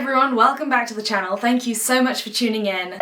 everyone, welcome back to the channel. Thank you so much for tuning in.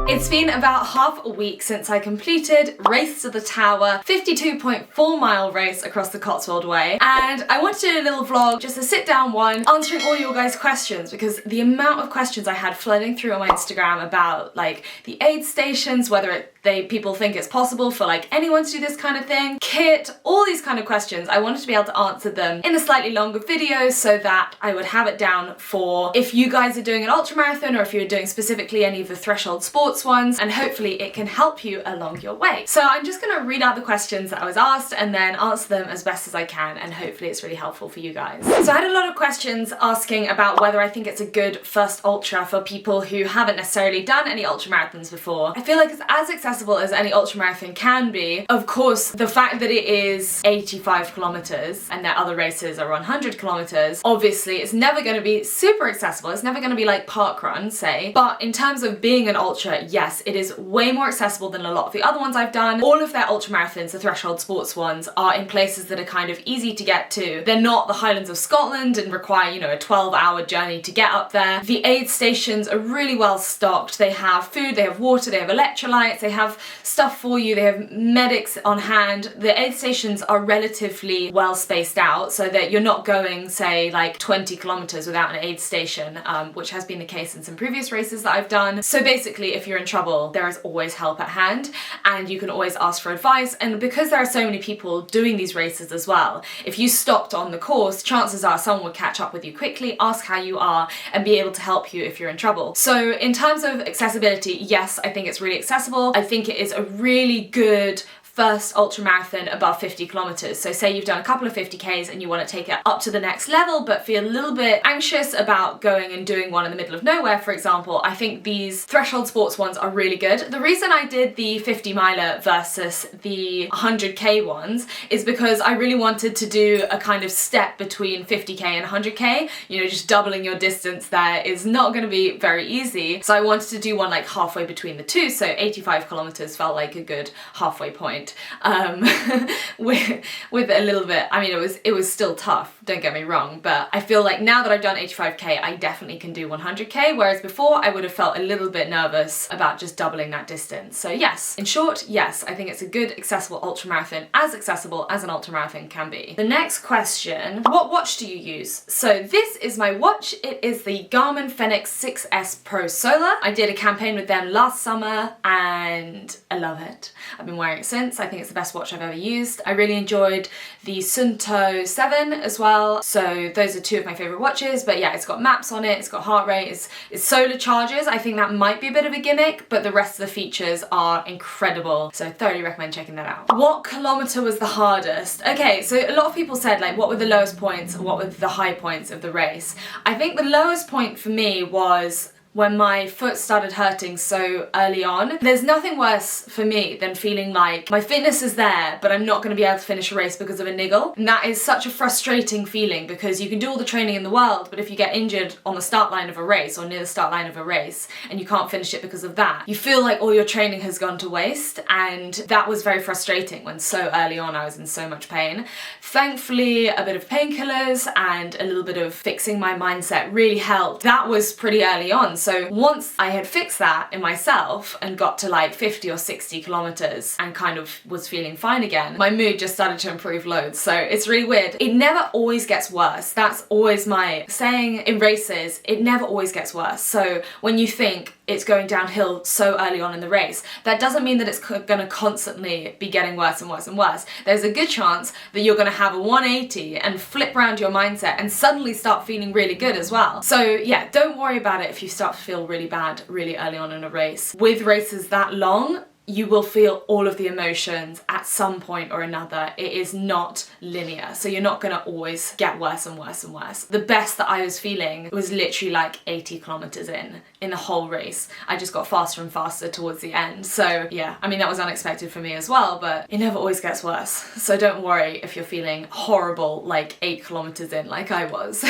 It's been about half a week since I completed Race to the Tower, 52.4 mile race across the Cotswold Way, and I wanted to do a little vlog, just a sit down one, answering all your guys' questions, because the amount of questions I had flooding through on my Instagram about like the aid stations, whether people think it's possible for like anyone to do this kind of thing, kit, all these kind of questions. I wanted to be able to answer them in a slightly longer video so that I would have it down for if you guys are doing an ultramarathon or if you're doing specifically any of the threshold sports ones, and hopefully it can help you along your way. So I'm just gonna read out the questions that I was asked and then answer them as best as I can, and hopefully it's really helpful for you guys. So I had a lot of questions asking about whether I think it's a good first ultra for people who haven't necessarily done any ultramarathons before. I feel like it's as accessible as any ultramarathon can be. Of course, the fact that it is 85 kilometers and that other races are 100 kilometers, obviously it's never going to be super accessible. It's never going to be like parkrun, say. But in terms of being an ultra, yes, it is way more accessible than a lot of the other ones I've done. All of their ultramarathons, the threshold sports ones, are in places that are kind of easy to get to. They're not the Highlands of Scotland and require, you know, a 12-hour journey to get up there. The aid stations are really well stocked. They have food, they have water, they have electrolytes, they have stuff for you, they have medics on hand. The aid stations are relatively well spaced out so that you're not going, say, like 20 kilometers without an aid station, which has been the case in some previous races that I've done. So basically, if you're in trouble, there is always help at hand and you can always ask for advice. And because there are so many people doing these races as well, if you stopped on the course, chances are someone would catch up with you quickly, ask how you are, and be able to help you if you're in trouble. So in terms of accessibility, yes, I think it's really accessible. I think it is a really good first ultramarathon above 50 kilometers. So say you've done a couple of 50Ks and you want to take it up to the next level but feel a little bit anxious about going and doing one in the middle of nowhere, for example, I think these threshold sports ones are really good. The reason I did the 50 miler versus the 100K ones is because I really wanted to do a kind of step between 50K and 100K. You know, just doubling your distance there is not going to be very easy. So I wanted to do one like halfway between the two. So 85 kilometers felt like a good halfway point. With a little bit, I mean, it was still tough, don't get me wrong, but I feel like now that I've done 85K, I definitely can do 100K, whereas before I would have felt a little bit nervous about just doubling that distance. So yes, in short, yes, I think it's a good accessible ultramarathon, as accessible as an ultramarathon can be. The next question, what watch do you use? So this is my watch. It is the Garmin Fenix 6S Pro Solar. I did a campaign with them last summer and I love it. I've been wearing it since. I think it's the best watch I've ever used. I really enjoyed the Sunto 7 as well. So those are two of my favorite watches, but yeah, it's got maps on it, it's got heart rate, it's solar charges. I think that might be a bit of a gimmick, but the rest of the features are incredible. So I thoroughly recommend checking that out. What kilometer was the hardest? Okay, so a lot of people said like, what were the lowest points, what were the high points of the race? I think the lowest point for me was when my foot started hurting so early on. There's nothing worse for me than feeling like my fitness is there, but I'm not going to be able to finish a race because of a niggle. And that is such a frustrating feeling because you can do all the training in the world, but if you get injured on the start line of a race or near the start line of a race and you can't finish it because of that, you feel like all your training has gone to waste, and that was very frustrating when so early on I was in so much pain. Thankfully, a bit of painkillers and a little bit of fixing my mindset really helped. That was pretty early on. So once I had fixed that in myself and got to like 50 or 60 kilometers and kind of was feeling fine again, my mood just started to improve loads. So it's really weird. It never always gets worse. That's always my saying in races. It never always gets worse. So when you think it's going downhill so early on in the race, that doesn't mean that it's going to constantly be getting worse and worse and worse. There's a good chance that you're going to have a 180 and flip around your mindset and suddenly start feeling really good as well. So yeah, don't worry about it if you start to feel really bad really early on in a race. With races that long, you will feel all of the emotions at some point or another. It is not linear, so you're not going to always get worse and worse and worse. The best that I was feeling was literally like 80 kilometers in the whole race. I just got faster and faster towards the end. So yeah, I mean, that was unexpected for me as well, but it never always gets worse. So don't worry if you're feeling horrible like 8 kilometers in like I was.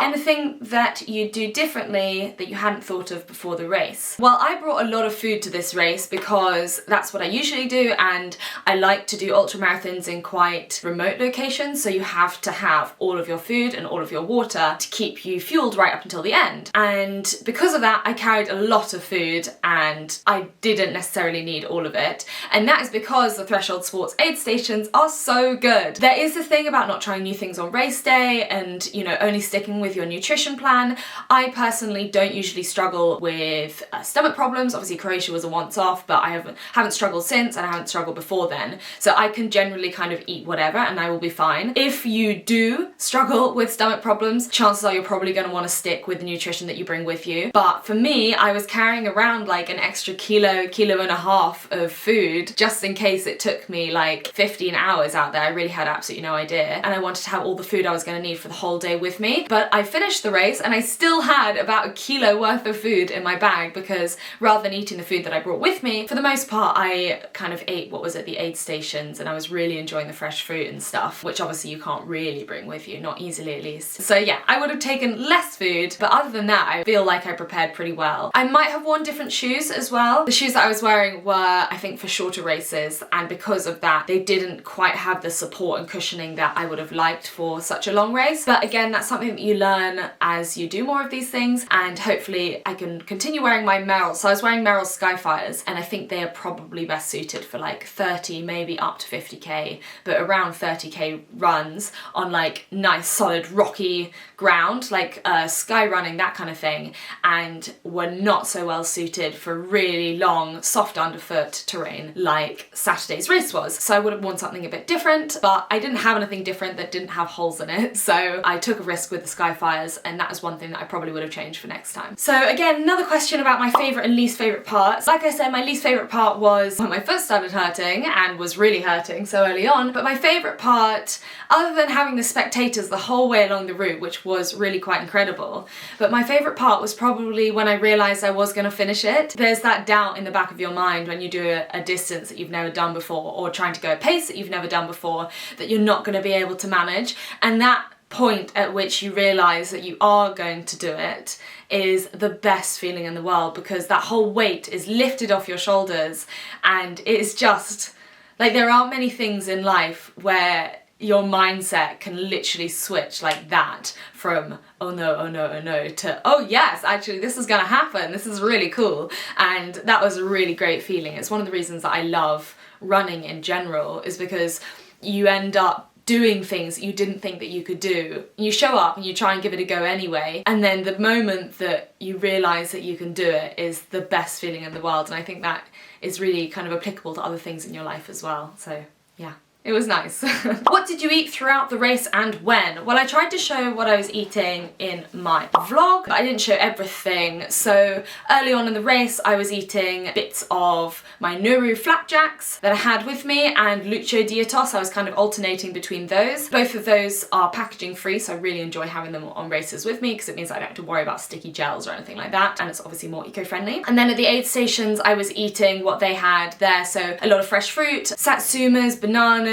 Anything that you do differently that you hadn't thought of before the race? Well, I brought a lot of food to this race because that's what I usually do, and I like to do ultra marathons in quite remote locations, so you have to have all of your food and all of your water to keep you fueled right up until the end. And because of that, I carried a lot of food and I didn't necessarily need all of it, and that is because the Threshold Sports aid stations are so good. There is the thing about not trying new things on race day and, you know, only sticking with your nutrition plan. I personally don't usually struggle with stomach problems. Obviously Croatia was a once-off, but I haven't struggled since, and I haven't struggled before then, so I can generally kind of eat whatever and I will be fine. If you do struggle with stomach problems, chances are you're probably going to want to stick with the nutrition that you bring with you. But for me, I was carrying around like an extra kilo and a half of food just in case it took me like 15 hours out there. I really had absolutely no idea, and I wanted to have all the food I was going to need for the whole day with me. But I finished the race and I still had about a kilo worth of food in my bag, because rather than eating the food that I brought with me, for the most part I kind of ate what was at the aid stations, and I was really enjoying the fresh fruit and stuff, which obviously you can't really bring with you, not easily at least. So yeah, I would have taken less food, but other than that I feel like I prepared pretty well. I might have worn different shoes as well. The shoes that I was wearing were, I think, for shorter races, and because of that they didn't quite have the support and cushioning that I would have liked for such a long race. But again, that's something that you learn as you do more of these things, and hopefully I can continue wearing my Merrell. So I was wearing Merrell Skyfires, and I think they are probably best suited for like 30, maybe up to 50k, but around 30k runs on like nice solid rocky ground, like sky running, that kind of thing, and were not so well suited for really long soft underfoot terrain like Saturday's race was. So I would have worn something a bit different, but I didn't have anything different that didn't have holes in it, so I took a risk with the Skyfires, and that is one thing that I probably would have changed for next time. So again, another question about my favourite and least favourite parts. Like I said, my least favourite part was when my foot started hurting, and was really hurting so early on, but my favourite part, other than having the spectators the whole way along the route, which was really quite incredible, but my favourite part was probably when I realised I was going to finish it. There's that doubt in the back of your mind when you do a distance that you've never done before, or trying to go a pace that you've never done before, that you're not going to be able to manage, and that point at which you realise that you are going to do it is the best feeling in the world, because that whole weight is lifted off your shoulders, and it's just like, there aren't many things in life where your mindset can literally switch like that from oh no, oh no, oh no to oh yes, actually this is gonna happen, this is really cool. And that was a really great feeling. It's one of the reasons that I love running in general, is because you end up doing things that you didn't think that you could do. You show up and you try and give it a go anyway, and then the moment that you realise that you can do it is the best feeling in the world, and I think that is really kind of applicable to other things in your life as well. So yeah. It was nice. What did you eat throughout the race and when? Well, I tried to show what I was eating in my vlog, but I didn't show everything. So early on in the race, I was eating bits of my Nuru flapjacks that I had with me, and Lucio Dietos. I was kind of alternating between those. Both of those are packaging free, so I really enjoy having them on races with me, because it means I don't have to worry about sticky gels or anything like that, and it's obviously more eco-friendly. And then at the aid stations, I was eating what they had there, so a lot of fresh fruit, satsumas, bananas,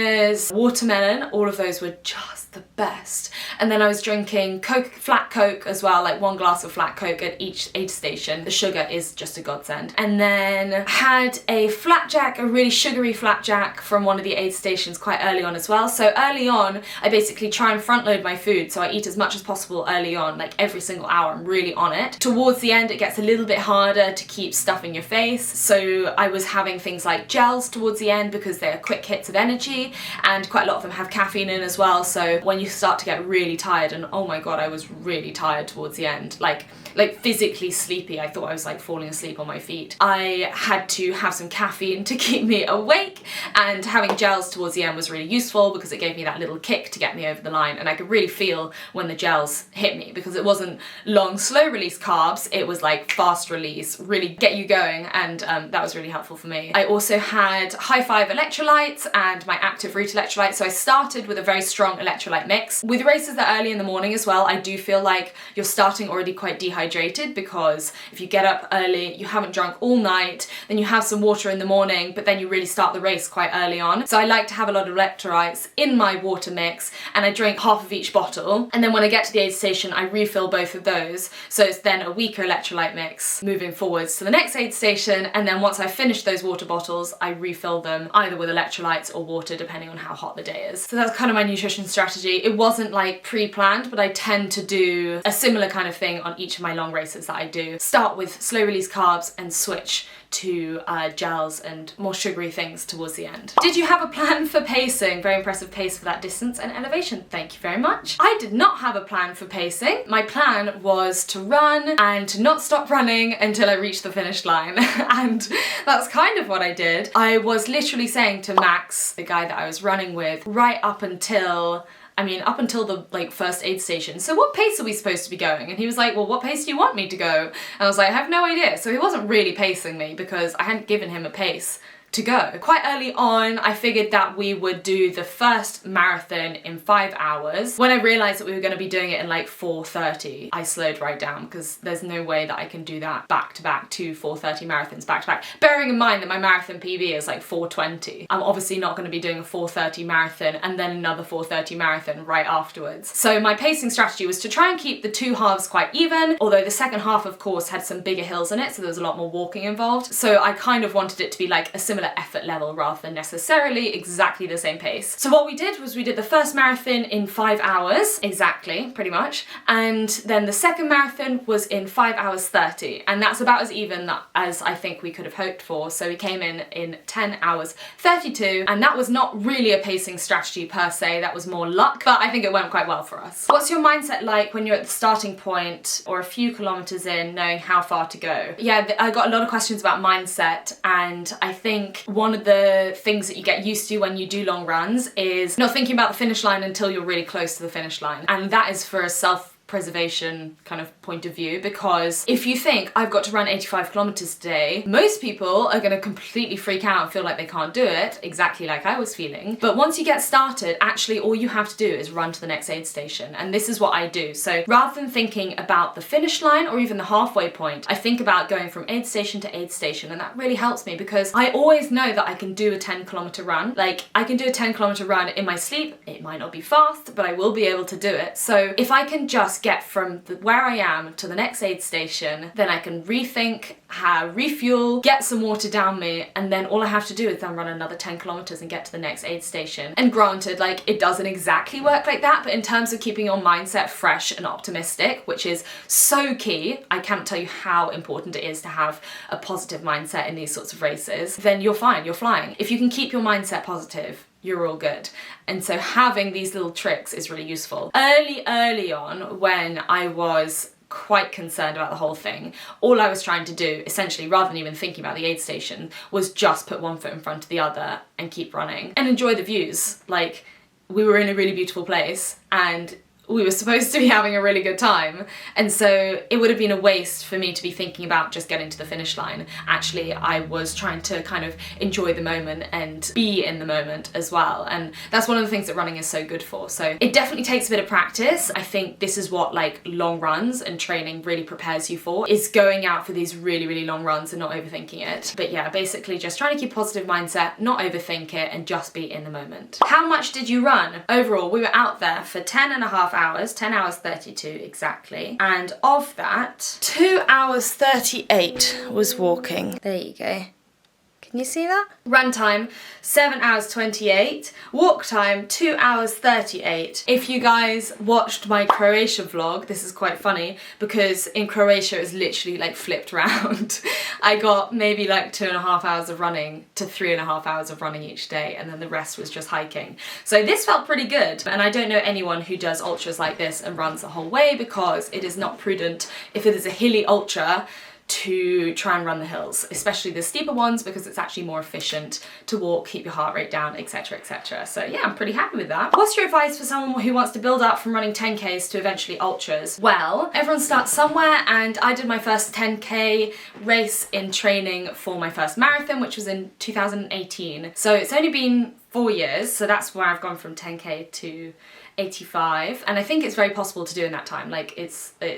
watermelon. All of those were just the best. And then I was drinking Coke, flat Coke as well, like 1 glass of flat Coke at each aid station. The sugar is just a godsend. And then had a flapjack, a really sugary flapjack from one of the aid stations quite early on as well. So early on, I basically try and front load my food, so I eat as much as possible early on, like every single hour. I'm really on it. Towards the end, it gets a little bit harder to keep stuffing your face, so I was having things like gels towards the end because they're quick hits of energy. coffee, and quite a lot of them have caffeine in as well, so when you start to get really tired, and oh my god, I was really tired towards the end, like physically sleepy, I thought I was like falling asleep on my feet. I had to have some caffeine to keep me awake, and having gels towards the end was really useful because it gave me that little kick to get me over the line, and I could really feel when the gels hit me because it wasn't long slow release carbs, it was like fast release, really get you going, and that was really helpful for me. I also had high five electrolytes and my active root electrolytes, so I started with a very strong electrolyte mix. With races that early in the morning as well, I do feel like you're starting already quite dehydrated, because if you get up early, you haven't drunk all night, then you have some water in the morning, but then you really start the race quite early on. So I like to have a lot of electrolytes in my water mix, and I drink half of each bottle, and then when I get to the aid station I refill both of those, so it's then a weaker electrolyte mix moving forwards to the next aid station, and then once I've finished those water bottles I refill them either with electrolytes or water depending on how hot the day is. So that's kind of my nutrition strategy. It wasn't like pre-planned, but I tend to do a similar kind of thing on each of my long races that I do. Start with slow release carbs and switch to gels and more sugary things towards the end. Did you have a plan for pacing? Very impressive pace for that distance and elevation. Thank you very much. I did not have a plan for pacing. My plan was to run and to not stop running until I reached the finish line. And that's kind of what I did. I was literally saying to Max, the guy that I was running with, right up until the first aid station, so what pace are we supposed to be going? And he was like, well, what pace do you want me to go? And I was like, I have no idea. So he wasn't really pacing me because I hadn't given him a pace to go. Quite early on, I figured that we would do the first marathon in 5 hours. When I realized that we were going to be doing it in like 4:30, I slowed right down because there's no way that I can do that back to back, 2 4:30 marathons back to back. Bearing in mind that my marathon PB is like 4:20. I'm obviously not going to be doing a 4:30 marathon and then another 4:30 marathon right afterwards. So my pacing strategy was to try and keep the two halves quite even, although the second half of course had some bigger hills in it, so there was a lot more walking involved. So I kind of wanted it to be like a similar effort level rather than necessarily exactly the same pace. So what we did was we did the first marathon in 5 hours, exactly, pretty much, and then the second marathon was in 5 hours 30, and that's about as even as I think we could have hoped for. So we came in 10 hours 32, and that was not really a pacing strategy per se, that was more luck, but I think it went quite well for us. What's your mindset like when you're at the starting point or a few kilometers in, knowing how far to go? Yeah, I got a lot of questions about mindset, and I think one of the things that you get used to when you do long runs is not thinking about the finish line until you're really close to the finish line. And that is for a self-preservation kind of point of view, because if you think I've got to run 85 kilometers today, most people are going to completely freak out and feel like they can't do it, exactly like I was feeling. But once you get started, actually all you have to do is run to the next aid station, and this is what I do. So rather than thinking about the finish line or even the halfway point, I think about going from aid station to aid station, and that really helps me because I always know that I can do a 10-kilometer run. Like, I can do a 10-kilometer run in my sleep. It might not be fast, but I will be able to do it. So if I can just get from where I am to the next aid station, then I can rethink, refuel, get some water down me, and then all I have to do is then run another 10 kilometers and get to the next aid station. And granted, like, it doesn't exactly work like that, but in terms of keeping your mindset fresh and optimistic, which is so key, I can't tell you how important it is to have a positive mindset in these sorts of races, then you're fine, you're flying. If you can keep your mindset positive, you're all good. And so having these little tricks is really useful. Early on, when I was quite concerned about the whole thing, all I was trying to do, essentially, rather than even thinking about the aid station, was just put one foot in front of the other and keep running and enjoy the views. Like, we were in a really beautiful place and we were supposed to be having a really good time, and so it would have been a waste for me to be thinking about just getting to the finish line. Actually, I was trying to kind of enjoy the moment and be in the moment as well, and that's one of the things that running is so good for. So it definitely takes a bit of practice. I think this is what like long runs and training really prepares you for, is going out for these really long runs and not overthinking it. But yeah, basically just trying to keep a positive mindset, not overthink it, and just be in the moment. How much did you run? Overall, we were out there for 10.5 hours, 10 hours 32 exactly, and of that 2 hours 38 was walking. There you go. Can you see that? Run time, 7 hours 28. Walk time, 2 hours 38. If you guys watched my Croatia vlog, this is quite funny because in Croatia it was literally like flipped round. I got maybe like 2.5 hours of running to 3.5 hours of running each day, and then the rest was just hiking. So this felt pretty good, and I don't know anyone who does ultras like this and runs the whole way because it is not prudent if it is a hilly ultra to try and run the hills, especially the steeper ones, because it's actually more efficient to walk, keep your heart rate down, etc, etc. So yeah, I'm pretty happy with that. What's your advice for someone who wants to build up from running 10Ks to eventually ultras? Well, everyone starts somewhere, and I did my first 10K race in training for my first marathon, which was in 2018. So it's only been 4 years, so that's where I've gone from 10K to 85, and I think it's very possible to do in that time. Like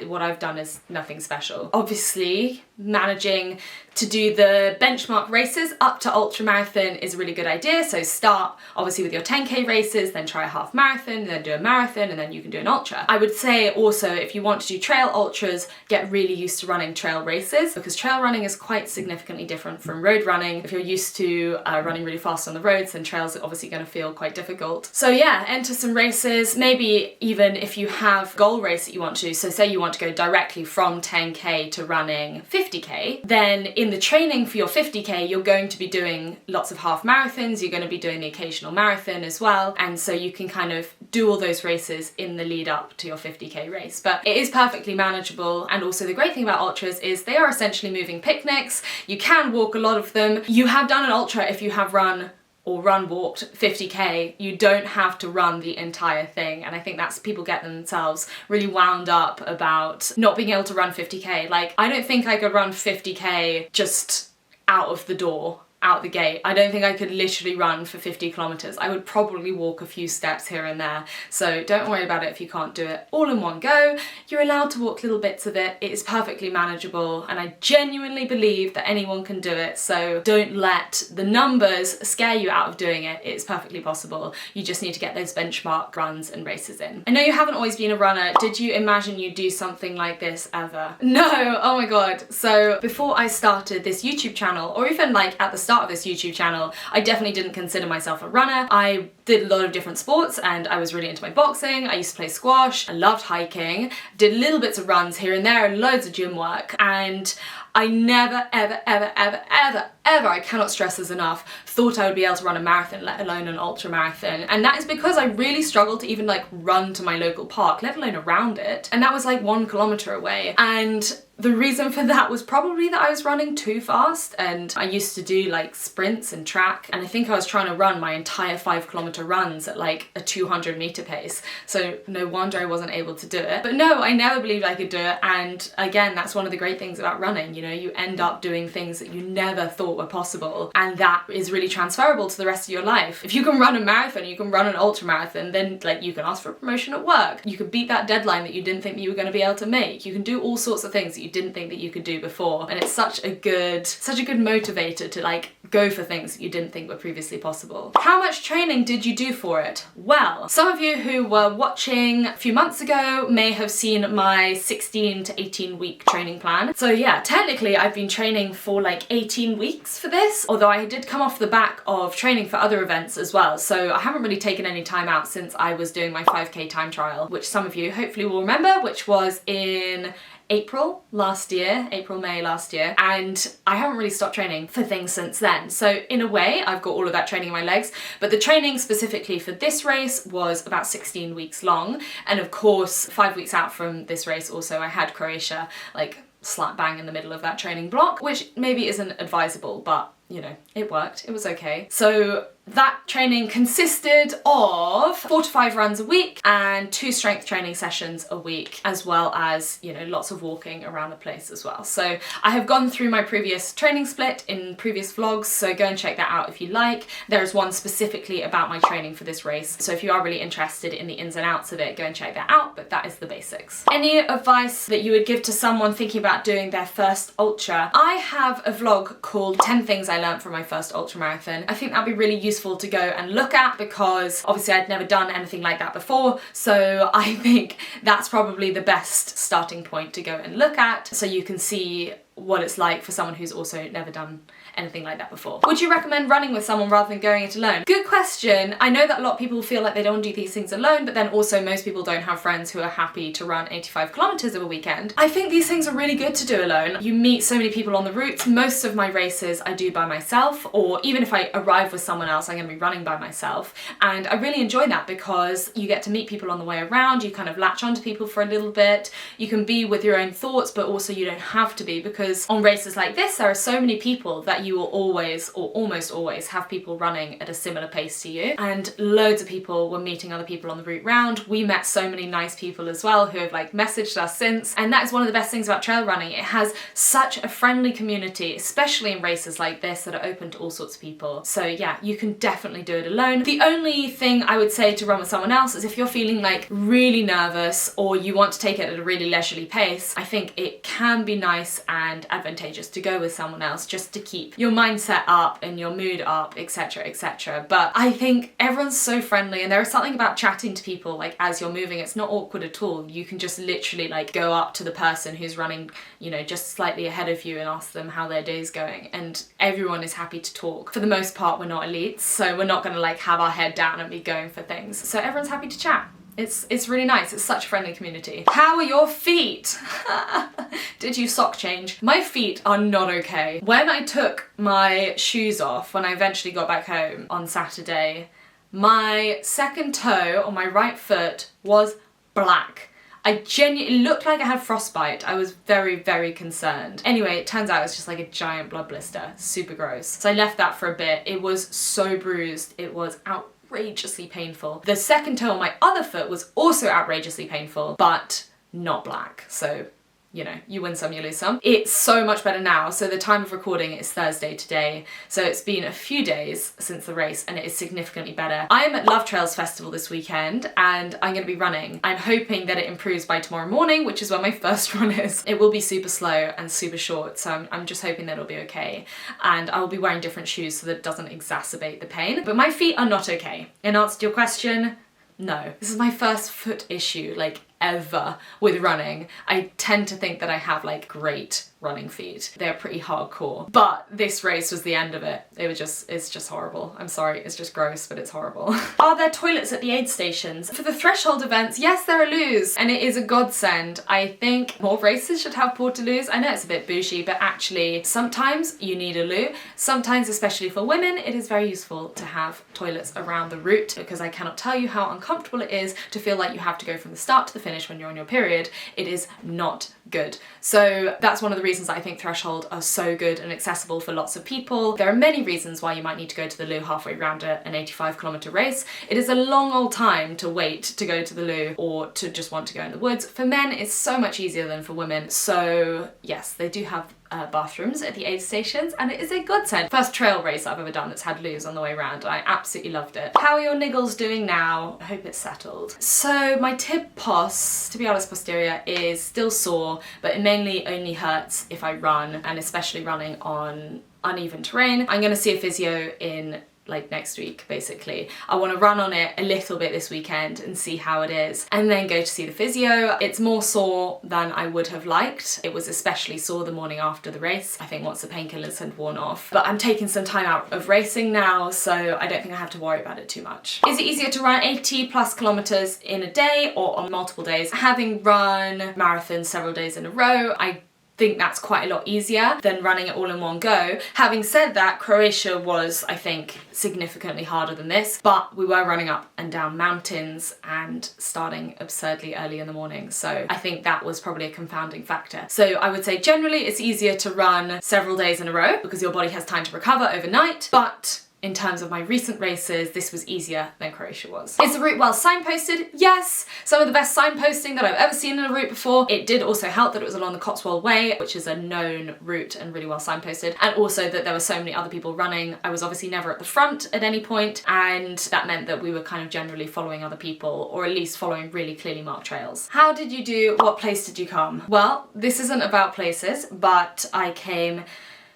what I've done is nothing special. Obviously, managing to do the benchmark races up to ultramarathon is a really good idea. So start obviously with your 10K races, then try a half marathon, then do a marathon, and then you can do an ultra. I would say also, if you want to do trail ultras, get really used to running trail races, because trail running is quite significantly different from road running. If you're used to running really fast on the roads, then trails are obviously going to feel quite difficult. So yeah, enter some races. Maybe even if you have a goal race that you want to do, so say you want to go directly from 10K to running 50K, then in the training for your 50K, you're going to be doing lots of half marathons, you're going to be doing the occasional marathon as well, and so you can kind of do all those races in the lead up to your 50K race. But it is perfectly manageable, and also the great thing about ultras is they are essentially moving picnics. You can walk a lot of them. You have done an ultra if you have walked 50K, you don't have to run the entire thing, and I think that's, people get themselves really wound up about not being able to run 50K. Like, I don't think I could run 50K just out of the door, out the gate. I don't think I could literally run for 50 kilometers. I would probably walk a few steps here and there. So don't worry about it if you can't do it all in one go. You're allowed to walk little bits of it. It is perfectly manageable, and I genuinely believe that anyone can do it. So don't let the numbers scare you out of doing it. It's perfectly possible. You just need to get those benchmark runs and races in. I know you haven't always been a runner. Did you imagine you'd do something like this ever? No, oh my God. So before I started this YouTube channel, or even like at the start of this YouTube channel, I definitely didn't consider myself a runner. I did a lot of different sports, and I was really into my boxing. I used to play squash. I loved hiking, did little bits of runs here and there, and loads of gym work, and I never, ever, ever, ever, ever, ever, I cannot stress this enough, thought I would be able to run a marathon, let alone an ultra marathon. And that is because I really struggled to even like run to my local park, let alone around it. And that was like 1 kilometer away. And the reason for that was probably that I was running too fast, and I used to do like sprints and track, and I think I was trying to run my entire 5 kilometer runs at like a 200 meter pace. So no wonder I wasn't able to do it. But no, I never believed I could do it. And again, that's one of the great things about running. You know, you end up doing things that you never thought were possible, and that is really transferable to the rest of your life. If you can run a marathon, you can run an ultra marathon, then like you can ask for a promotion at work, you can beat that deadline that you didn't think that you were going to be able to make, you can do all sorts of things that you didn't think that you could do before, and it's such a good motivator to like go for things that you didn't think were previously possible. How much training did you do for it? Well, some of you who were watching a few months ago may have seen my 16 to 18 week training plan. So yeah, technically I've been training for like 18 weeks for this, although I did come off the back of training for other events as well. So I haven't really taken any time out since I was doing my 5K time trial, which some of you hopefully will remember, which was in April May last year, and I haven't really stopped training for things since then. So in a way, I've got all of that training in my legs, but the training specifically for this race was about 16 weeks long, and of course 5 weeks out from this race also I had Croatia like slap bang in the middle of that training block, which maybe isn't advisable, but you know, it worked, it was okay. So that training consisted of 4 to 5 runs a week and 2 strength training sessions a week, as well as, you know, lots of walking around the place as well. So I have gone through my previous training split in previous vlogs, so go and check that out if you like. There is one specifically about my training for this race, so if you are really interested in the ins and outs of it, go and check that out, but that is the basics. Any advice that you would give to someone thinking about doing their first ultra? I have a vlog called 10 Things I Learned from My First Ultra Marathon. I think that'd be really useful to go and look at, because obviously I'd never done anything like that before, so I think that's probably the best starting point to go and look at, so you can see what it's like for someone who's also never done anything like that before. Would you recommend running with someone rather than going it alone? Good question. I know that a lot of people feel like they don't do these things alone, but then also most people don't have friends who are happy to run 85 kilometers of a weekend. I think these things are really good to do alone. You meet so many people on the route. Most of my races I do by myself, or even if I arrive with someone else, I'm going to be running by myself. And I really enjoy that because you get to meet people on the way around, you kind of latch onto people for a little bit, you can be with your own thoughts, but also you don't have to be, because on races like this there are so many people that you will always, or almost always, have people running at a similar pace to you. And loads of people were meeting other people on the route round. We met so many nice people as well who have like messaged us since, and that is one of the best things about trail running. It has such a friendly community, especially in races like this that are open to all sorts of people. So yeah, you can definitely do it alone. The only thing I would say to run with someone else is if you're feeling like really nervous or you want to take it at a really leisurely pace, I think it can be nice and advantageous to go with someone else just to keep your mindset up and your mood up, etc, etc. But I think everyone's so friendly, and there is something about chatting to people like as you're moving. It's not awkward at all. You can just literally like go up to the person who's running, you know, just slightly ahead of you and ask them how their day's going, and everyone is happy to talk. For the most part, we're not elites, so we're not going to like have our head down and be going for things. So everyone's happy to chat. It's really nice. It's such a friendly community. How are your feet? Did you sock change? My feet are not okay. When I took my shoes off, when I eventually got back home on Saturday, my second toe on my right foot was black. I genuinely, it looked like I had frostbite. I was very, very concerned. Anyway, it turns out it's just like a giant blood blister. Super gross. So I left that for a bit. It was so bruised. It was outrageously painful. The second toe on my other foot was also outrageously painful, but not black. So, you know, you win some, you lose some. It's so much better now. So the time of recording is Thursday today. So it's been a few days since the race and it is significantly better. I am at Love Trails Festival this weekend and I'm going to be running. I'm hoping that it improves by tomorrow morning, which is when my first run is. It will be super slow and super short, so I'm just hoping that it'll be okay. And I will be wearing different shoes so that it doesn't exacerbate the pain. But my feet are not okay. In answer to your question, no. This is my first foot issue, like, ever with running. I tend to think that I have like great running feet. They're pretty hardcore. But this race was the end of it. It's just horrible. I'm sorry, it's just gross, but it's horrible. Are there toilets at the aid stations? For the threshold events, yes, there are loos, and it is a godsend. I think more races should have portaloos. I know it's a bit bougie, but actually sometimes you need a loo. Sometimes, especially for women, it is very useful to have toilets around the route, because I cannot tell you how uncomfortable it is to feel like you have to go from the start to the finish when you're on your period. It is not good. So that's one of the reasons I think threshold are so good and accessible for lots of people. There are many reasons why you might need to go to the loo halfway around an 85-kilometer race. It is a long old time to wait to go to the loo or to just want to go in the woods. For men, it's so much easier than for women. So yes, they do have bathrooms at the aid stations, and it is a godsend. First trail race I've ever done that's had loos on the way around. I absolutely loved it. How are your niggles doing now? I hope it's settled. So my tib pos, tibialis posterior, is still sore, but it mainly only hurts if I run, and especially running on uneven terrain. I'm gonna see a physio in like next week, basically. I want to run on it a little bit this weekend and see how it is, and then go to see the physio. It's more sore than I would have liked. It was especially sore the morning after the race, I think once the painkillers had worn off. But I'm taking some time out of racing now, so I don't think I have to worry about it too much. Is it easier to run 80+ kilometers in a day or on multiple days? Having run marathons several days in a row, I think that's quite a lot easier than running it all in one go. Having said that, Croatia was, I think, significantly harder than this, but we were running up and down mountains and starting absurdly early in the morning, so I think that was probably a confounding factor. So I would say generally it's easier to run several days in a row because your body has time to recover overnight, but in terms of my recent races, this was easier than Croatia was. Is the route well signposted? Yes! Some of the best signposting that I've ever seen in a route before. It did also help that it was along the Cotswold Way, which is a known route and really well signposted, and also that there were so many other people running. I was obviously never at the front at any point, and that meant that we were kind of generally following other people, or at least following really clearly marked trails. How did you do? What place did you come? Well, this isn't about places, but I came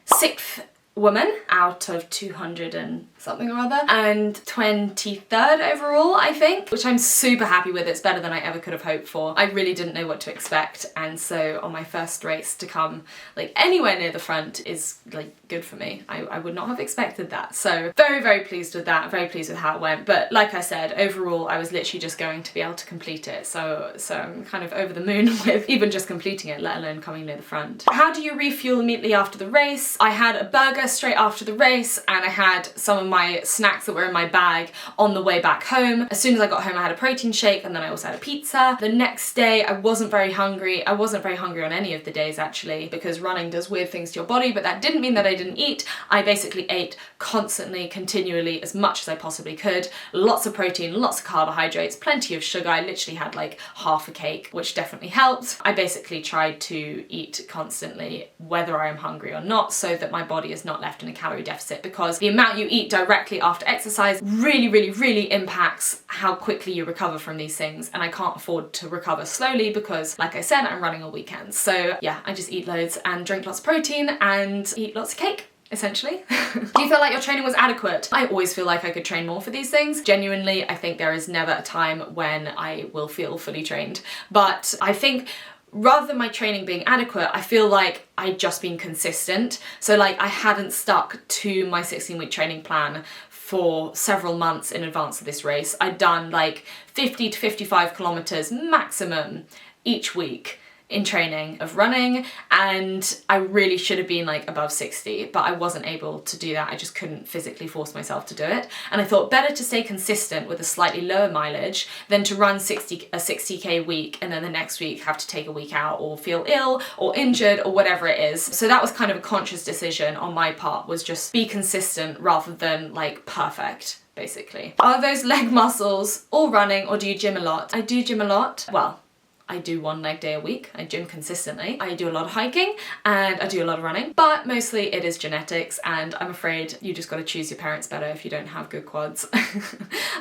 6th woman out of 200 and something or other, and 23rd overall, I think, which I'm super happy with. It's better than I ever could have hoped for. I really didn't know what to expect, and so on my first race to come like anywhere near the front is like good for me. I would not have expected that. So very, very pleased with that, very pleased with how it went. But like I said, overall I was literally just going to be able to complete it. So I'm kind of over the moon with even just completing it, let alone coming near the front. How do you refuel immediately after the race? I had a burger straight after the race, and I had some of my snacks that were in my bag on the way back home. As soon as I got home I had a protein shake, and then I also had a pizza. The next day I wasn't very hungry. I wasn't very hungry on any of the days actually, because running does weird things to your body, but that didn't mean that I didn't eat. I basically ate constantly, continually, as much as I possibly could. Lots of protein, lots of carbohydrates, plenty of sugar. I literally had like half a cake, which definitely helped. I basically tried to eat constantly whether I am hungry or not, so that my body is not left in a calorie deficit, because the amount you eat directly after exercise really, really, really impacts how quickly you recover from these things, and I can't afford to recover slowly because, like I said, I'm running on weekends. So yeah, I just eat loads and drink lots of protein and eat lots of cake, essentially. Do you feel like your training was adequate? I always feel like I could train more for these things. Genuinely, I think there is never a time when I will feel fully trained, but I think rather than my training being adequate, I feel like I'd just been consistent. So like I hadn't stuck to my 16-week training plan for several months in advance of this race. I'd done like 50 to 55 kilometers maximum each week in training of running, and I really should have been like above 60, but I wasn't able to do that. I just couldn't physically force myself to do it, and I thought better to stay consistent with a slightly lower mileage than to run a 60k week and then the next week have to take a week out or feel ill or injured or whatever it is. So that was kind of a conscious decision on my part, was just be consistent rather than like perfect, basically. Are those leg muscles all running, or do you gym a lot? I do gym a lot. Well, I do one leg day a week. I gym consistently. I do a lot of hiking and I do a lot of running, but mostly it is genetics, and I'm afraid you just got to choose your parents better if you don't have good quads.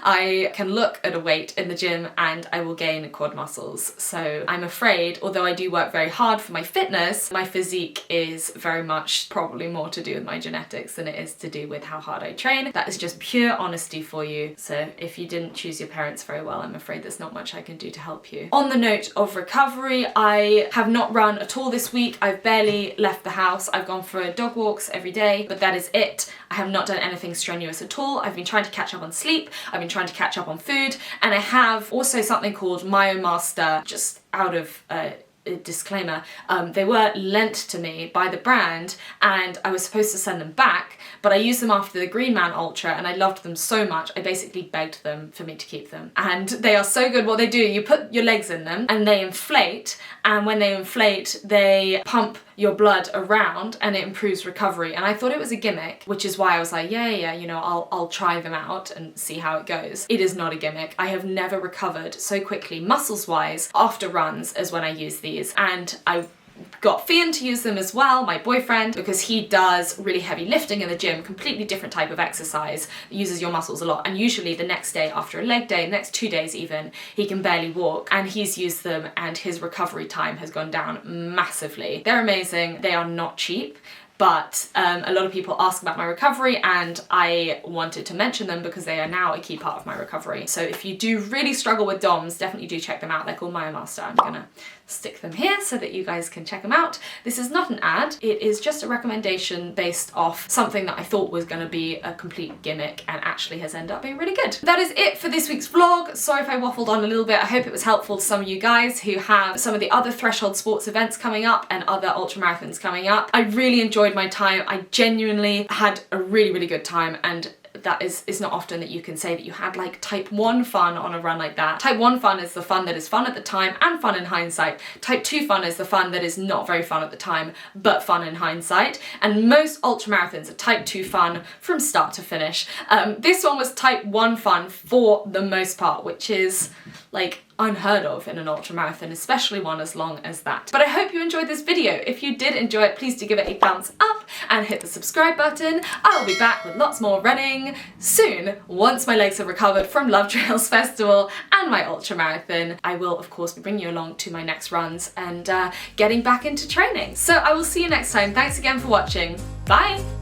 I can look at a weight in the gym and I will gain quad muscles. So I'm afraid, although I do work very hard for my fitness, my physique is very much probably more to do with my genetics than it is to do with how hard I train. That is just pure honesty for you. So if you didn't choose your parents very well, I'm afraid there's not much I can do to help you. On the note of recovery, I have not run at all this week. I've barely left the house. I've gone for dog walks every day, but that is it. I have not done anything strenuous at all. I've been trying to catch up on sleep. I've been trying to catch up on food, and I have also something called MyoMaster, just out of a disclaimer, they were lent to me by the brand and I was supposed to send them back, but I used them after the Green Man Ultra and I loved them so much I basically begged them for me to keep them. And they are so good. What they do, you put your legs in them and they inflate, and when they inflate they pump your blood around and it improves recovery. And I thought it was a gimmick, which is why I was like, yeah, you know, I'll try them out and see how it goes. It is not a gimmick. I have never recovered so quickly muscles wise after runs as when I use these, and I got Fian to use them as well, my boyfriend, because he does really heavy lifting in the gym, completely different type of exercise, uses your muscles a lot, and usually the next day after a leg day, the next 2 days even, he can barely walk, and he's used them and his recovery time has gone down massively. They're amazing. They are not cheap, but a lot of people ask about my recovery and I wanted to mention them because they are now a key part of my recovery. So if you do really struggle with DOMs, definitely do check them out. They're called MyoMaster. I'm gonna stick them here so that you guys can check them out. This is not an ad, it is just a recommendation based off something that I thought was gonna be a complete gimmick and actually has ended up being really good. That is it for this week's vlog. Sorry if I waffled on a little bit. I hope it was helpful to some of you guys who have some of the other Threshold Sports events coming up and other ultramarathons coming up. I really enjoyed my time. I genuinely had a really, really good time, and that is not often that you can say that you had like type 1 fun on a run like that. Type 1 fun is the fun that is fun at the time and fun in hindsight. Type 2 fun is the fun that is not very fun at the time but fun in hindsight. And most ultramarathons are type 2 fun from start to finish. This one was type 1 fun for the most part, which is like unheard of in an ultramarathon, especially one as long as that. But I hope you enjoyed this video. If you did enjoy it, please do give it a thumbs up and hit the subscribe button. I'll be back with lots more running soon, once my legs have recovered from Love Trails Festival and my ultramarathon. I will of course be bringing you along to my next runs and getting back into training. So I will see you next time. Thanks again for watching. Bye!